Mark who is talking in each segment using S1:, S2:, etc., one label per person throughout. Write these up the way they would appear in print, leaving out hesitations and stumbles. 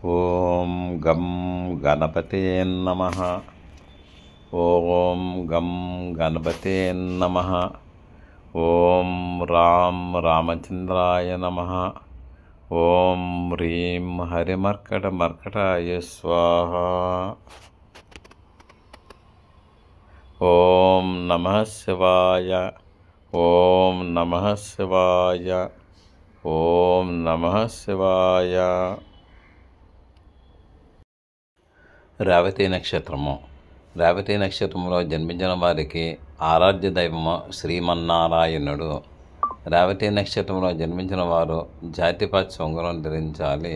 S1: ఓం గం గణపతే నమః. ఓం గం గణపతే నమః. ఓం రాం రామచంద్రాయ నమః. ఓం హ్రీం హరిమర్కటమర్కటాయ స్వాహ. ఓం నమః శివాయ. ఓం నమః శివాయ. ఓం నమః శివాయ. రేవతి నక్షత్రము. రేవతి నక్షత్రంలో జన్మించిన వారికి ఆరాధ్య దైవము శ్రీమన్నారాయణుడు. రేవతి నక్షత్రంలో జన్మించిన వారు జాతిపాతి ఉంగరం ధరించాలి.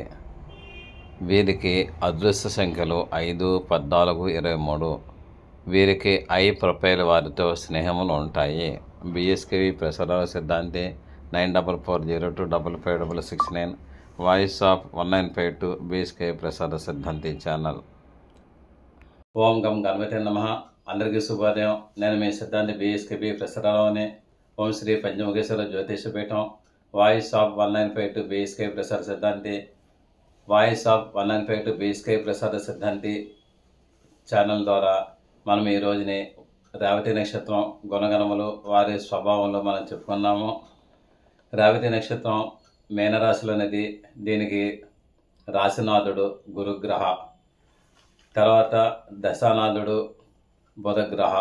S1: వీరికి అదృష్ట సంఖ్యలు 5, 14, 23. వీరికి ఐ ప్రొఫైల్ వారితో స్నేహములు ఉంటాయి. బిఎస్కేవి ప్రసార సిద్ధాంతి 9440255569. వాయిస్ ఆఫ్ 1952 బిఎస్కేవి ప్రసార సిద్ధాంతి ఛానల్. ఓం గం గణపతే నమః. అందరికీ శుభోదయం. నేను మీ సిద్ధాంతి బిఎస్కేబి ప్రసారాలోని ఓం శ్రీ పంచముఖేశ్వర జ్యోతిష పీఠం వాయిస్ ఆఫ్ 1952 బిఎస్కే ప్రసార సిద్ధాంతి వాయిస్ ఆఫ్ 1952 బిఎస్కే ప్రసార సిద్ధాంతి ఛానల్ ద్వారా మనం ఈ రోజుని రేవతి నక్షత్రం గుణగణములు వారి స్వభావంలో మనం చెప్పుకున్నాము. రేవతి నక్షత్రం మీనరాశిలోనిది. దీనికి రాశినాథుడు గురుగ్రహ, తర్వాత దశానాథుడు బుధగ్రహ.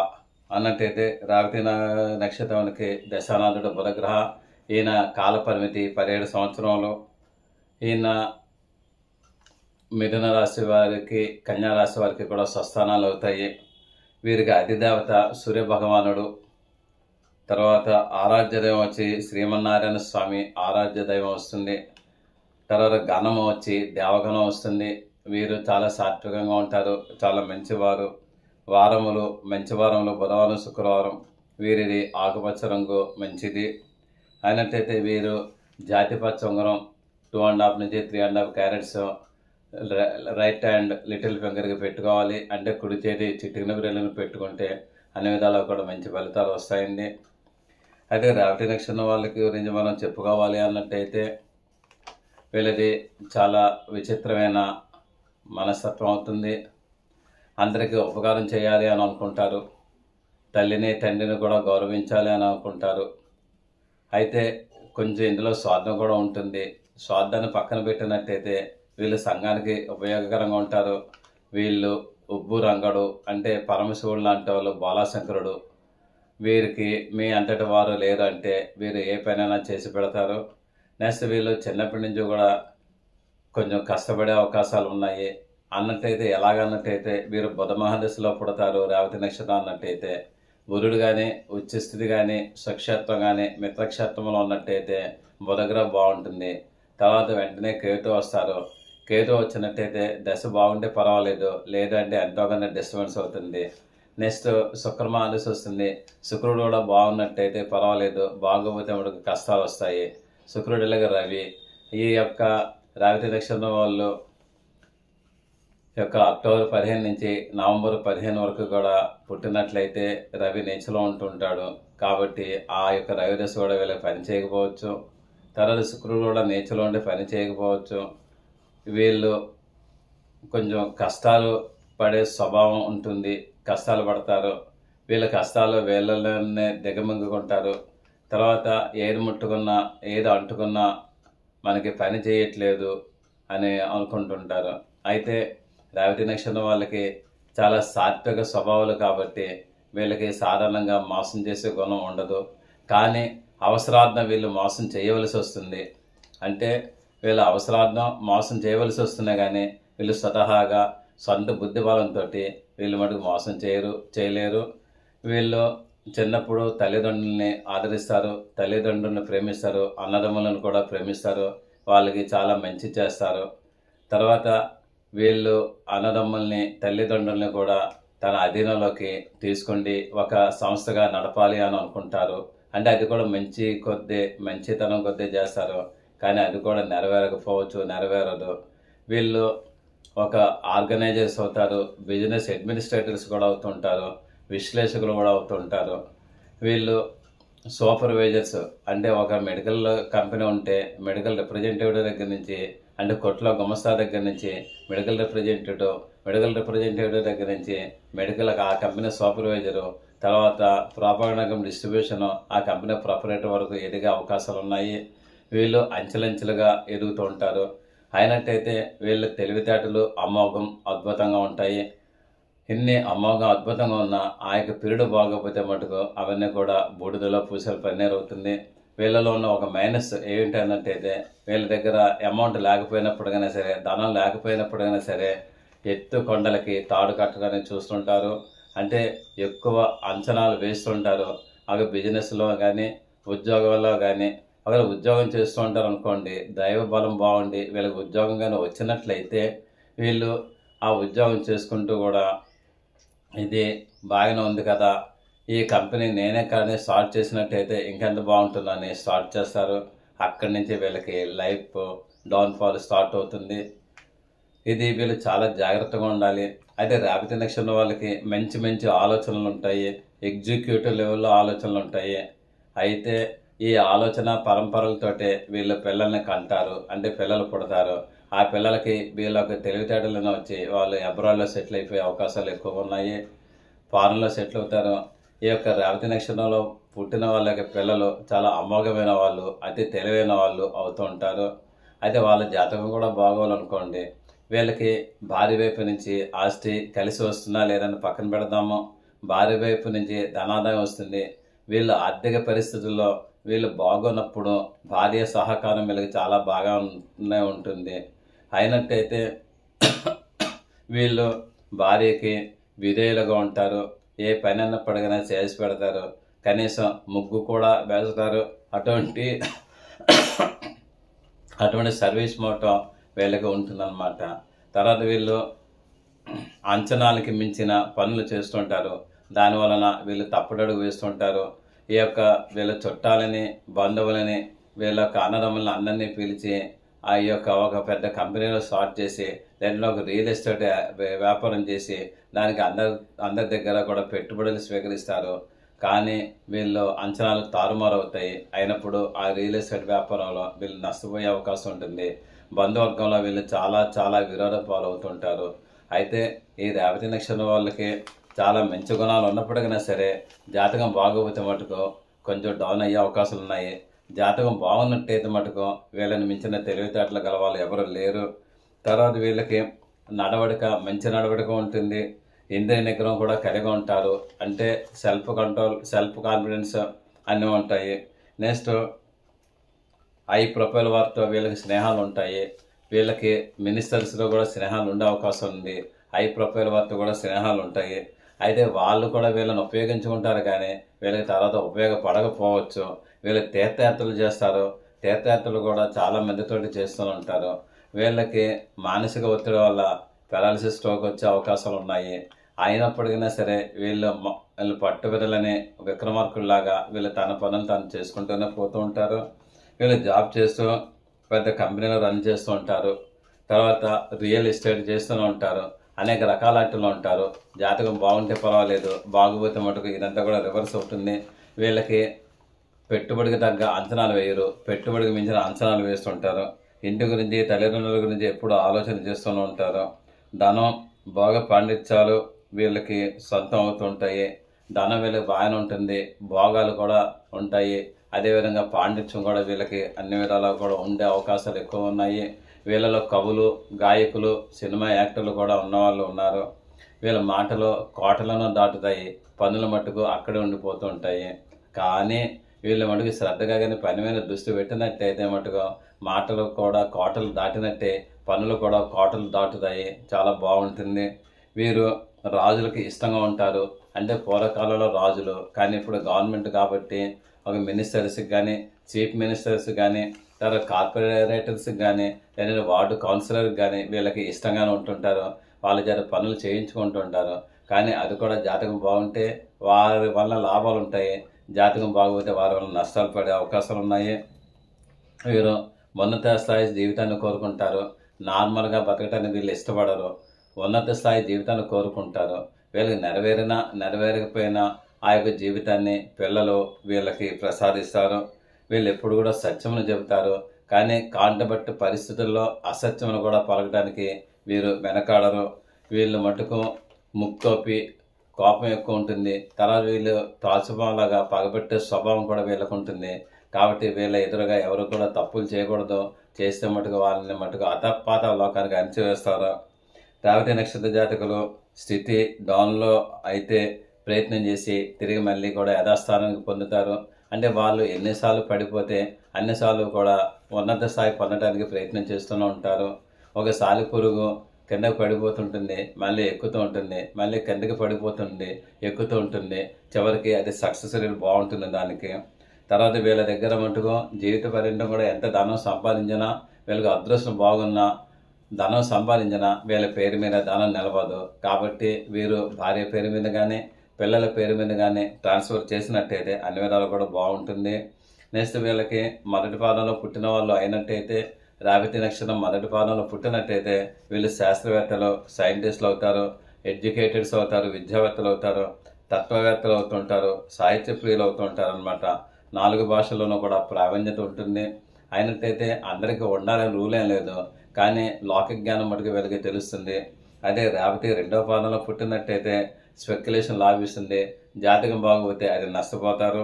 S1: అన్నట్టయితే రేవతి నక్షత్రానికి దశానాథుడు బుధగ్రహ. ఈయన కాలపరిమితి 17 సంవత్సరములు. ఈయన మిథున రాశి వారికి, కన్యా రాశి వారికి కూడా స్వస్థానాలు అవుతాయి. వీరికి అధిదేవత సూర్యభగవానుడు. తర్వాత ఆరాధ్య దైవం వచ్చి శ్రీమన్నారాయణ స్వామి ఆరాధ్య దైవం వస్తుంది. తర్వాత గణము వచ్చి దేవగణం వస్తుంది. వీరు చాలా సాత్వికంగా ఉంటారు, చాలా మంచివారు. వారములు మంచి వారములు బుధవారం, శుక్రవారం. వీరిది ఆకుపచ్చ రంగు మంచిది. అయినట్టయితే వీరు జాతిపచ్చ ఉంగరం 2.5 నుంచి 3.5 క్యారెట్స్ రైట్ హ్యాండ్ లిటిల్ ఫింగర్కి పెట్టుకోవాలి. అంటే కుడి చేతి చిటికిన బ్రెల్లను పెట్టుకుంటే అన్ని విధాలా కూడా మంచి ఫలితాలు వస్తాయండి. అయితే రేవతి నక్షత్రం వాళ్ళకి గురించి మనం చెప్పుకోవాలి అన్నట్టయితే వీళ్ళది చాలా విచిత్రమైన మనస్తత్వం అవుతుంది. అందరికీ ఉపకారం చేయాలి అని అనుకుంటారు. తల్లిని తండ్రిని కూడా గౌరవించాలి అని అనుకుంటారు. అయితే కొంచెం ఇందులో స్వార్థం కూడా ఉంటుంది. స్వార్థాన్ని పక్కన పెట్టినట్టయితే వీళ్ళు సంఘానికి ఉపయోగకరంగా ఉంటారు. వీళ్ళు ఉబ్బు రంగడు అంటే పరమశివుడు లాంటి వాళ్ళు, బాలాశంకరుడు. వీరికి మీ అంతటి వారు లేరు అంటే వీరు ఏ పనైనా చేసి పెడతారు. నెక్స్ట్ వీళ్ళు చిన్నప్పటి నుంచి కూడా కొంచెం కష్టపడే అవకాశాలు ఉన్నాయి. అన్నట్టయితే ఎలాగన్నట్టయితే వీరు బుధ మహాదశలో పుడతారు. రేవతి నక్షత్రం అన్నట్టయితే గురుడు కానీ, ఉచ్చస్థితి కానీ, స్వక్షేత్రం కానీ, మిత్రక్షేత్రంలో ఉన్నట్టయితే బుధగ్రహం బాగుంటుంది. తర్వాత వెంటనే కేతు వస్తారు. కేతు వచ్చినట్టయితే దశ బాగుంటే పర్వాలేదు, లేదంటే ఎంతోగానే డిస్టర్బెన్స్ అవుతుంది. నెక్స్ట్ శుక్ర మహాదశ వస్తుంది. శుక్రుడు కూడా బాగున్నట్టయితే పర్వాలేదు, బాగోపోతే మనకు కష్టాలు వస్తాయి. శుక్రుడిలాగా రవి. ఈ యొక్క రేవతి నక్షత్రం వాళ్ళు యొక్క అక్టోబర్ 15 నుంచి నవంబర్ 15 వరకు కూడా పుట్టినట్లయితే రవి నీచలో ఉంటుంటాడు. కాబట్టి ఆ యొక్క రవి దశ కూడా వీళ్ళకి పని చేయకపోవచ్చు. తర్వాత శుక్రుడు కూడా నీచలో ఉండి పని చేయకపోవచ్చు. వీళ్ళు కొంచెం కష్టాలు పడే స్వభావం ఉంటుంది. కష్టాలు పడతారు. వీళ్ళ కష్టాలు వీళ్ళలోనే దిగమింగుకుంటారు. తర్వాత ఏది ముట్టుకున్నా, ఏది అంటుకున్నా మనకి పని చేయట్లేదు అని అనుకుంటుంటారు. అయితే రేవతి నక్షత్రం వాళ్ళకి చాలా సాత్విక స్వభావాలు కాబట్టి వీళ్ళకి సాధారణంగా మోసం చేసే గుణం ఉండదు. కానీ అవసరార్థం వీళ్ళు మోసం చేయవలసి వస్తుంది. అంటే వీళ్ళ అవసరార్థం మోసం చేయవలసి వస్తున్నాయి కానీ వీళ్ళు స్వతహాగా సొంత బుద్ధి బలంతో వీళ్ళు మటుకు మోసం చేయలేరు. వీళ్ళు చిన్నప్పుడు తల్లిదండ్రుల్ని ఆదరిస్తారు, తల్లిదండ్రులను ప్రేమిస్తారు, అన్నదమ్ములను కూడా ప్రేమిస్తారు, వాళ్ళకి చాలా మంచి చేస్తారు. తర్వాత వీళ్ళు అన్నదమ్ముల్ని, తల్లిదండ్రుల్ని కూడా తన అధీనంలోకి తీసుకుండి ఒక సంస్థగా నడపాలి అని అనుకుంటారు. అంటే అది కూడా మంచితనం కొద్దీ చేస్తారు. కానీ అది కూడా నెరవేరదు. వీళ్ళు ఒక ఆర్గనైజర్స్ అవుతారు, బిజినెస్ అడ్మినిస్ట్రేటర్స్ కూడా అవుతుంటారు, విశ్లేషకులు కూడా అవుతుంటారు. వీళ్ళు సూపర్వైజర్స్ అంటే ఒక మెడికల్ కంపెనీ ఉంటే మెడికల్ రిప్రజెంటేటివ్ దగ్గర నుంచి అంటే కొట్లో గుమస్తా దగ్గర నుంచి మెడికల్ రిప్రజెంటేటివ్ దగ్గర నుంచి మెడికల్ ఆ కంపెనీ సూపర్వైజరు, తర్వాత ప్రాపగండం డిస్ట్రిబ్యూషన్ ఆ కంపెనీ ప్రొపరేటర్ వరకు ఎదిగే అవకాశాలు ఉన్నాయి. వీళ్ళు అంచెలంచెలుగా ఎదుగుతూ ఉంటారు. అయినట్టయితే వీళ్ళ తెలివితేటలు అమోఘం అద్భుతంగా ఉంటాయి. ఇన్ని అమోఘం అద్భుతంగా ఉన్న ఆ యొక్క పీరియడ్ బాగోకపోతే మటుకు అవన్నీ కూడా బూడిదలో పూసలు పన్నీరు అవుతుంది. వీళ్ళలో ఉన్న ఒక మైనస్ ఏంటన్నట్టయితే వీళ్ళ దగ్గర అమౌంట్ లేకపోయినప్పుడుగానే సరే, ధనం లేకపోయినప్పుడుగానే సరే ఎత్తు కొండలకి తాడు కట్టడానికి చూస్తుంటారు. అంటే ఎక్కువ అంచనాలు వేస్తుంటారు. అవి బిజినెస్లో కానీ ఉద్యోగంలో కానీ, ఒకవేళ ఉద్యోగం చేస్తూ ఉంటారు అనుకోండి, దైవ బలం బాగుండి వీళ్ళకి ఉద్యోగం కానీ వచ్చినట్లయితే వీళ్ళు ఆ ఉద్యోగం చేసుకుంటూ కూడా ఇది బాగానే ఉంది కదా, ఈ కంపెనీ నేనే కానీ స్టార్ట్ చేసినట్టయితే ఇంకెంత బాగుంటుందని స్టార్ట్ చేస్తారు. అక్కడి నుంచి వీళ్ళకి లైఫ్ డౌన్ఫాల్ స్టార్ట్ అవుతుంది. ఇది వీళ్ళు చాలా జాగ్రత్తగా ఉండాలి. అయితే రేవతి నక్షత్రం వాళ్ళకి మంచి మంచి ఆలోచనలు ఉంటాయి, ఎగ్జిక్యూటివ్ లెవెల్లో ఆలోచనలు ఉంటాయి. అయితే ఈ ఆలోచన పరంపరలతోటే వీళ్ళు పిల్లల్ని కంటారు, అంటే పిల్లలు పుడతారు. ఆ పిల్లలకి వీళ్ళకి తెలివితేటలను వచ్చి వాళ్ళు అబ్రాడ్లో సెటిల్ అయిపోయే అవకాశాలు ఎక్కువ ఉన్నాయి, ఫారెన్లో సెటిల్ అవుతారు. ఈ యొక్క రేవతి నక్షత్రంలో పుట్టిన వాళ్ళకి పిల్లలు చాలా అమోఘమైన వాళ్ళు, అతి తెలివైన వాళ్ళు అవుతూ ఉంటారు. అయితే వాళ్ళ జాతకం కూడా బాగోవాలనుకోండి, వీళ్ళకి భార్య వైపు నుంచి ఆస్తి కలిసి వస్తుందా లేదని పక్కన పెడదాము. భార్య వైపు నుంచి ధనాదాయం వస్తుంది. వీళ్ళ ఆర్థిక పరిస్థితుల్లో వీళ్ళు బాగున్నప్పుడు భార్య సహకారం వీళ్ళకి చాలా బాగా ఉంటుంది. అయినట్టయితే వీళ్ళు భార్యకి విధేయులుగా ఉంటారు. ఏ పని అన్నప్పటికైనా చేసి పెడతారు. కనీసం ముగ్గు కూడా వేస్తారు. అటువంటి సర్వీస్ మోటో వీళ్ళకి ఉంటుందన్నమాట. తర్వాత వీళ్ళు అంచనాలకి మించిన పనులు చేస్తుంటారు. దానివలన వీళ్ళు తప్పుడడుగు వేస్తుంటారు. ఈ యొక్క వీళ్ళ చుట్టాలని, బంధువులని, వీళ్ళ యొక్క అన్నదమ్ములను అందరినీ పిలిచి ఆ యొక్క ఒక పెద్ద కంపెనీలో స్టార్ట్ చేసి దాంట్లో ఒక రియల్ ఎస్టేట్ వ్యాపారం చేసి దానికి అందరి దగ్గర కూడా పెట్టుబడులు స్వీకరిస్తారు. కానీ వీళ్ళు అంచనాలు తారుమారు అవుతాయి. అయినప్పుడు ఆ రియల్ ఎస్టేట్ వ్యాపారంలో వీళ్ళు నష్టపోయే అవకాశం ఉంటుంది. బంధువర్గంలో వీళ్ళు చాలా చాలా విరోధ పాలవుతుంటారు. అయితే ఈ రేవతి నక్షత్రం వాళ్ళకి చాలా మంచి గుణాలు ఉన్నప్పటికైనా సరే జాతకం బాగోపోతే మటుకు కొంచెం డౌన్ అయ్యే అవకాశాలు ఉన్నాయి. జాతకం బాగున్నట్టయితే మటుకు వీళ్ళని మించిన తెలివితేటలు గలవాళ్ళు ఎవరు లేరు. తర్వాత వీళ్ళకి నడవడిక మంచి నడవడిక ఉంటుంది. ఇంద్రియ నిగ్రహం కూడా కలిగి ఉంటారు. అంటే సెల్ఫ్ కంట్రోల్, సెల్ఫ్ కాన్ఫిడెన్స్ అన్నీ ఉంటాయి. నెక్స్ట్ హై ప్రొఫైల్ వారితో వీళ్ళకి స్నేహాలు ఉంటాయి. వీళ్ళకి మినిస్టర్స్లో కూడా స్నేహాలు ఉండే అవకాశం ఉంది. హై ప్రొఫైల్ వారితో కూడా స్నేహాలు ఉంటాయి. అయితే వాళ్ళు కూడా వీళ్ళని ఉపయోగించుకుంటారు, కానీ వీళ్ళకి తర్వాత ఉపయోగపడకపోవచ్చు. వీళ్ళు తీర్థయాత్రలు చేస్తారు. తీర్థయాత్రలు కూడా చాలా మందితోటి చేస్తూ ఉంటారు. వీళ్ళకి మానసిక ఒత్తిడి వల్ల పెరాలసిస్ స్ట్రోక్ వచ్చే అవకాశాలు ఉన్నాయి. అయినప్పటికైనా సరే వీళ్ళు పట్టుబిడ్డలని విక్రమార్కుల్లాగా వీళ్ళు తన పనులు తాను చేసుకుంటూనే పోతూ ఉంటారు. వీళ్ళు జాబ్ చేస్తూ పెద్ద కంపెనీలో రన్ చేస్తూ ఉంటారు. తర్వాత రియల్ ఎస్టేట్ చేస్తూనే ఉంటారు. అనేక రకాల ఆటలు ఉంటారు. జాతకం బాగుంటే పర్వాలేదు, బాగుపోతే మటుకు ఇదంతా కూడా రివర్స్ అవుతుంది. వీళ్ళకి పెట్టుబడికి తగ్గ అంచనాలు వేయరు, పెట్టుబడికి మించిన అంచనాలు వేస్తుంటారు. ఇంటి గురించి, తల్లిదండ్రుల గురించి ఎప్పుడు ఆలోచన చేస్తూనే ఉంటారు. ధనం బాగా పాండిత్యాలు వీళ్ళకి సొంతం అవుతుంటాయి. ధనం వీళ్ళకి బాగానే ఉంటుంది, భోగాలు కూడా ఉంటాయి. అదేవిధంగా పాండిత్యం కూడా వీళ్ళకి అన్ని విధాలా కూడా ఉండే అవకాశాలు ఎక్కువ ఉన్నాయి. వీళ్ళలో కవులు, గాయకులు, సినిమా యాక్టర్లు కూడా ఉన్నవాళ్ళు ఉన్నారు. వీళ్ళ మాటలు కోటలను దాటుతాయి, పనుల మట్టుకు అక్కడే ఉండిపోతూ ఉంటాయి. కానీ వీళ్ళ మటుకు శ్రద్ధగా కానీ పని మీద దృష్టి పెట్టినట్టయితే మటుకు మాటలు కూడా కోటలు దాటినట్టే, పనులు కూడా కోటలు దాటుతాయి. చాలా బాగుంటుంది. వీరు రాజులకి ఇష్టంగా ఉంటారు. అంటే పూర్వకాలంలో రాజులు, కానీ ఇప్పుడు గవర్నమెంట్ కాబట్టి ఒక మినిస్టర్స్కి కానీ, చీఫ్ మినిస్టర్స్ కానీ, తర్వాత కార్పొరేటర్స్కి కానీ, లేదంటే వార్డు కౌన్సిలర్కి కానీ వీళ్ళకి ఇష్టంగానే ఉంటుంటారు. వాళ్ళ చేత పనులు చేయించుకుంటుంటారు. కానీ అది కూడా జాతకం బాగుంటే వారి వల్ల లాభాలు ఉంటాయి, జాతకం బాగోతే వారి వల్ల నష్టాలు పడే అవకాశాలు ఉన్నాయి. వీరు ఉన్నత స్థాయి జీవితాన్ని కోరుకుంటారు. నార్మల్గా బతకటానికి వీళ్ళు ఇష్టపడరు, ఉన్నత స్థాయి జీవితాన్ని కోరుకుంటారు. వీళ్ళకి నెరవేరినా నెరవేరకపోయినా ఆ యొక్క జీవితాన్ని పిల్లలు వీళ్ళకి ప్రసాదిస్తారు. వీళ్ళు ఎప్పుడు కూడా సత్యమును చెబుతారు. కానీ కాంటబట్టి పరిస్థితుల్లో అసత్యమును కూడా పలకడానికి వీరు వెనకాడరు. వీళ్ళు మటుకు ముక్కోపి కోపం ఎక్కువ ఉంటుంది. తర్వాత వీళ్ళు తాచుబాలాగా పగబెట్టే స్వభావం కూడా వీళ్ళకు ఉంటుంది. కాబట్టి వీళ్ళ ఎదురుగా ఎవరు కూడా తప్పులు చేయకూడదు. చేస్తే మటుకు వాళ్ళని మటుకు అతపాత లోకానికి అణచివేస్తారు. రేవతి నక్షత్ర జాతకులు స్థితి డౌన్లో అయితే ప్రయత్నం చేసి తిరిగి మళ్ళీ కూడా యథాస్థానానికి పొందుతారు. అంటే వాళ్ళు ఎన్నిసార్లు పడిపోతే అన్నిసార్లు కూడా ఉన్నత స్థాయి పొందడానికి ప్రయత్నం చేస్తూనే ఉంటారు. ఒక సాలి పురుగు కిందకి పడిపోతుంటుంది, మళ్ళీ ఎక్కుతూ ఉంటుంది, మళ్ళీ కిందకి పడిపోతుంది, ఎక్కుతూ ఉంటుంది. చివరికి అది సక్సెస్ రేట్ బాగుంటుంది దానికి. తర్వాత వీళ్ళ దగ్గర మటుకు జీవిత పర్యంతం కూడా ఎంత ధనం సంపాదించినా, వీళ్ళకి అదృష్టం బాగున్నా, ధనం సంపాదించినా వీళ్ళ పేరు మీద ధనం నిలవదు. కాబట్టి వీరు భార్య పేరు మీద కానీ పిల్లల పేరు మీద కానీ ట్రాన్స్ఫర్ చేసినట్టయితే అన్ని విధాలు కూడా బాగుంటుంది. నెక్స్ట్ వీళ్ళకి మొదటి పాదంలో పుట్టిన వాళ్ళు అయినట్టయితే, రేవతి నక్షత్రం మొదటి పాదంలో పుట్టినట్టయితే వీళ్ళు శాస్త్రవేత్తలు, సైంటిస్టులు అవుతారు, ఎడ్యుకేటెడ్స్ అవుతారు, విద్యావేత్తలు అవుతారు, తత్వవేత్తలు అవుతుంటారు, సాహిత్య ప్రియులు అవుతుంటారు అనమాట. 4 భాషల్లోనూ కూడా ప్రావీణ్యత ఉంటుంది. అయినట్టయితే అందరికీ ఉండాలని రూల్ ఏం లేదు, కానీ లోక జ్ఞానం మటుకు వీళ్ళకి తెలుస్తుంది. అదే రేవతి 2వ పాదంలో పుట్టినట్టయితే స్పెక్యులేషన్ లాభిస్తుంది. జాతకం బాగోతే అది నష్టపోతారు.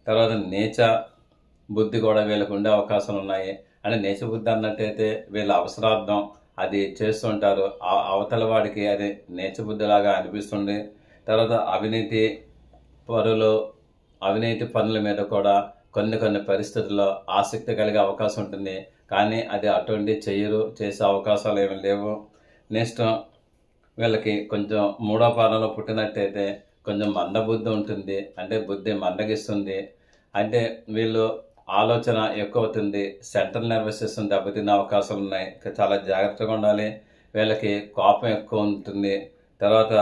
S1: తర్వాత నీచ బుద్ధి కూడా వీళ్ళకు ఉండే అవకాశాలు ఉన్నాయి. అంటే నీచ బుద్ధి అన్నట్టయితే వీళ్ళ అవసరార్థం అది చేస్తుంటారు. అవతల వాడికి అది నీచ బుద్ధిలాగా అనిపిస్తుంది. తర్వాత అవినీతి పనుల మీద కూడా కొన్ని పరిస్థితుల్లో ఆసక్తి కలిగే అవకాశం ఉంటుంది. కానీ అది అటువంటి చేసే అవకాశాలు ఏమి లేవు. నెక్స్ట్ వీళ్ళకి కొంచెం 3వ పాదంలో పుట్టినట్టయితే కొంచెం మందబుద్ధి ఉంటుంది. అంటే బుద్ధి మందగిస్తుంది. అంటే వీళ్ళు ఆలోచన ఎక్కువ అవుతుంది. సెంట్రల్ నర్వస్ సిస్టమ్ దెబ్బతిన్న అవకాశాలు ఉన్నాయి. చాలా జాగ్రత్తగా ఉండాలి. వీళ్ళకి కోపం ఎక్కువ ఉంటుంది. తర్వాత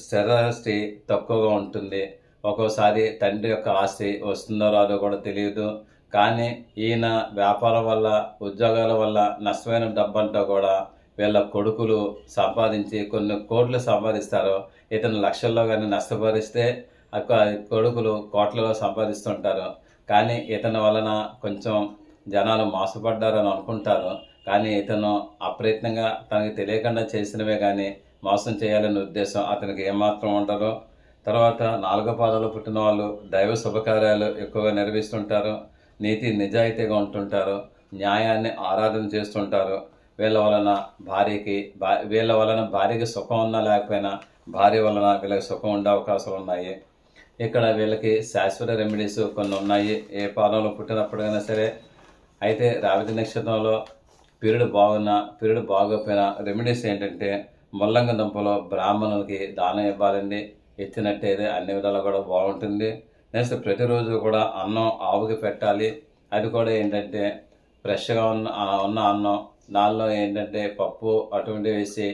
S1: స్థిరాస్తి తక్కువగా ఉంటుంది. ఒక్కోసారి తండ్రి యొక్క ఆస్తి వస్తుందో రాదో కూడా తెలియదు. కానీ ఈయన వ్యాపారం వల్ల, ఉద్యోగాల వల్ల నష్టమైన డబ్బంతా కూడా వీళ్ళ కొడుకులు సంపాదించి కొన్ని కోట్లు సంపాదిస్తారు. ఇతను లక్షల్లో కానీ నష్టపరిస్తే కొడుకులు కోట్లలో సంపాదిస్తుంటారు. కానీ ఇతని వలన కొంచెం జనాలు మోసపడ్డారని అనుకుంటారు. కానీ ఇతను అప్రయత్నంగా తనకి తెలియకుండా చేసినవే కానీ మోసం చేయాలనే ఉద్దేశం అతనికి ఏమాత్రం ఉండదు. తర్వాత 4వ పాదంలో పుట్టిన వాళ్ళు దైవ శుభకార్యాలు ఎక్కువగా నిర్వహిస్తుంటారు. నీతి నిజాయితీగా ఉంటుంటారు. న్యాయాన్ని ఆరాధన చేస్తుంటారు. వీళ్ళ వలన భార్యకి సుఖం ఉన్నా లేకపోయినా భార్య వలన వీళ్ళకి సుఖం ఉండే అవకాశాలు ఉన్నాయి. ఇక్కడ వీళ్ళకి శాశ్వత రెమెడీస్ కొన్ని ఉన్నాయి, ఏ పాదంలో పుట్టినప్పుడైనా సరే. అయితే రేవతి నక్షత్రంలో పీరియడ్ బాగోపోయినా రెమెడీస్ ఏంటంటే, ముల్లంగి దుంపలో బ్రాహ్మణులకి దానం ఇవ్వాలండి. ఇచ్చినట్టయితే అన్ని విధాలు కూడా బాగుంటుంది. నెక్స్ట్ ప్రతిరోజు కూడా అన్నం ఆవుకి పెట్టాలి. అది కూడా ఏంటంటే ఫ్రెష్గా ఉన్న అన్నం, దానిలో ఏంటంటే పప్పు అటువంటి వేసి,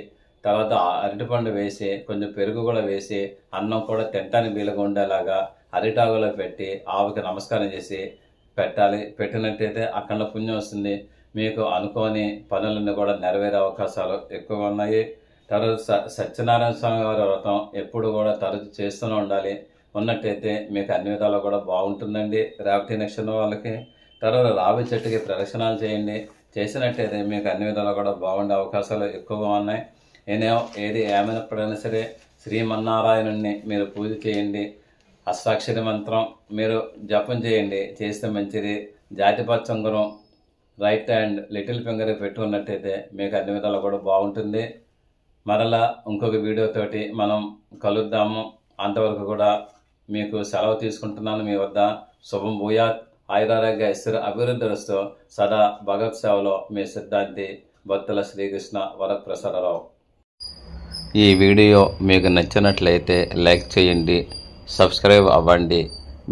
S1: తర్వాత అరటిపండు వేసి, కొంచెం పెరుగు కూడా వేసి, అన్నం కూడా తినటానికి వీలుగా ఉండేలాగా అరిటాకులో పెట్టి ఆవుకి నమస్కారం చేసి పెట్టాలి. పెట్టినట్టయితే అక్కడ పుణ్యం వస్తుంది. మీకు అనుకోని పనులన్నీ కూడా నెరవేరే అవకాశాలు ఎక్కువగా ఉన్నాయి. తర్వాత సత్యనారాయణ స్వామి వారి వ్రతం ఎప్పుడు కూడా తరచు చేస్తూనే ఉండాలి. ఉన్నట్టయితే మీకు అన్ని విధాలు కూడా బాగుంటుందండి రేవతి నక్షత్రం వాళ్ళకి. తర్వాత రావి చెట్టుకి ప్రదక్షిణాలు చేయండి. చేసినట్టయితే మీకు అన్ని విధాలు కూడా బాగుండే అవకాశాలు ఎక్కువగా ఉన్నాయి. ఏది ఏమైనప్పుడైనా సరే శ్రీమన్నారాయణుడిని మీరు పూజ చేయండి. అష్టాక్షరి మంత్రం మీరు జపం చేయండి, చేస్తే మంచిది. జాతిపచ్చ ఉంగరం రైట్ హ్యాండ్ లిటిల్ ఫింగర్ పెట్టుకున్నట్టయితే మీకు అన్ని విధాలు కూడా బాగుంటుంది. మరలా ఇంకొక వీడియోతోటి మనం కలుద్దాము. అంతవరకు కూడా మీకు సెలవు తీసుకుంటున్నాను. మీ వద్ద శుభం భూయాత్, ఆయురారోగ్య ఐశ్వర్య అభివృద్ధిస్తూ సదా భగవత్ సేవలో మీ సిద్ధాంతి బత్తుల శ్రీకృష్ణ వరప్రసాదరావు. ఈ వీడియో మీకు నచ్చినట్లయితే లైక్ చేయండి, సబ్స్క్రైబ్ అవ్వండి,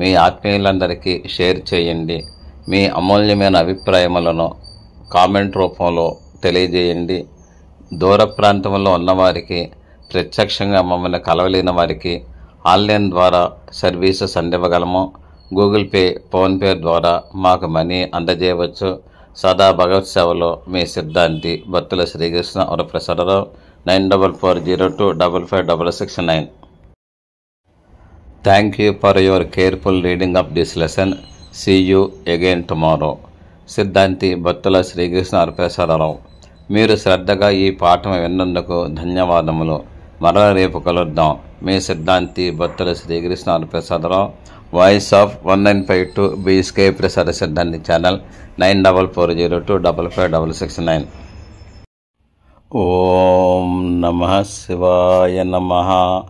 S1: మీ ఆత్మీయులందరికీ షేర్ చేయండి. మీ అమూల్యమైన అభిప్రాయములను కామెంట్ రూపంలో తెలియజేయండి. దూర ప్రాంతంలో ఉన్నవారికి, ప్రత్యక్షంగా మమ్మల్ని కలవలేని వారికి ఆన్లైన్ ద్వారా సర్వీసెస్ అందివ్వగలము. గూగుల్ పే, ఫోన్పే ద్వారా మాకు మనీ అందజేయవచ్చు. సదా భగవత్ సేవలో మీ సిద్ధాంతి Battula Srikrishna Varaprasad Rao. 9440255669. Thank you for your careful reading of this lesson. See you again tomorrow. సిద్ధాంతి బొత్తుల శ్రీకృష్ణ ప్రసాదరావు. మీరు శ్రద్ధగా ఈ పాఠం విన్నందుకు ధన్యవాదములు. మరల రేపు కలుద్దాం. మీ Siddhanti Bothula Srikrishna Prasadarao, voice of 1952 BSK ప్రసాద సిద్ధాంతి ఛానల్ 9440255669. ఓం నమః శివాయ నమః.